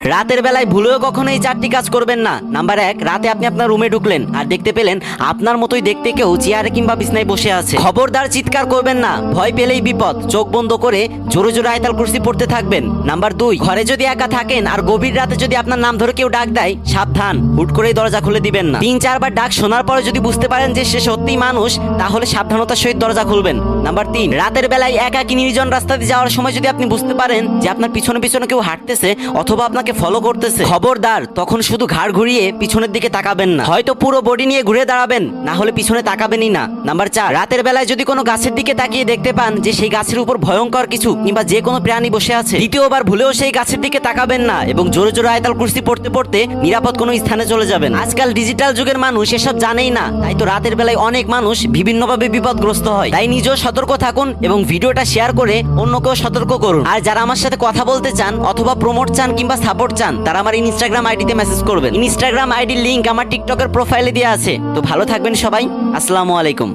রাতের বেলায় ভুলেও কখনো এই চারটি কাজ করবেন না। নাম্বার 1, রাতে আপনি আপনার রুমে ঢুকলেন আর দেখতে পেলেন আপনার মতোই দেখতে কেউ চেয়ারে কিংবা বিছনায় বসে আছে। খবরদার চিৎকার করবেন না, ভয় পেলেই বিপদ। চোখ বন্ধ করে জোরে জোরে আয়াতুল কুরসি পড়তে থাকবেন। নাম্বার 2, ঘরে যদি একা থাকেন আর গভীর রাতে যদি আপনার নাম ধরে কেউ ডাক দেয়, সাবধান, হুট করেই দরজা খুলে দিবেন না। 3-4 বার ডাক শোনার পরে যদি বুঝতে পারেন যে সে সত্যিই মানুষ, তাহলে সাবধানতার সহিত দরজা খুলবেন। নাম্বার 3, রাতের বেলায় একাকী নির্জন রাস্তা দিয়ে যাওয়ার সময় যদি আপনি বুঝতে পারেন যে আপনার পিছনে পিছনে কেউ হাঁটতেছে অথবা আপনাকে ফলো করতেছে, খবরদার, তখন শুধু ঘাড় ঘুরিয়ে পিছনের দিকে তাকাবেন না, হয়তো পুরো বডি নিয়ে ঘুরে দাঁড়াবেন, না হলে পিছনে তাকাবেনই না। নাম্বার 4, রাতের বেলায় যদি কোনো গাছের দিকে তাকিয়ে দেখতে পান যে সেই গাছের উপর ভয়ঙ্কর কিছু কিংবা যে কোনো প্রাণী বসে আছে, দ্বিতীয়বার ভুলেও সেই গাছের দিকে তাকাবেন না এবং জোরে জোরে আয়াতুল কুরসি পড়তে পড়তে নিরাপদ কোনো স্থানে চলে যাবেন। আজকাল ডিজিটাল যুগের মানুষ এসব জানেই না, তাই তো রাতের বেলায় অনেক মানুষ বিভিন্নভাবে বিপদগ্রস্ত হয়। তাই নিজেও সতর্ক থাকুন এবং ভিডিওটা শেয়ার করে অন্যকেও সতর্ক করুন। আর যারা আমার সাথে কথা বলতে চান অথবা প্রমোট চান কিংবা সাপোর্ট চান, তারা আমার ইনস্টাগ্রাম আইডিতে মেসেজ করবেন। ইনস্টাগ্রাম আইডির লিংক আমার টিকটকের প্রোফাইলে দেওয়া আছে। তো ভালো থাকবেন সবাই। আসসালামু আলাইকুম।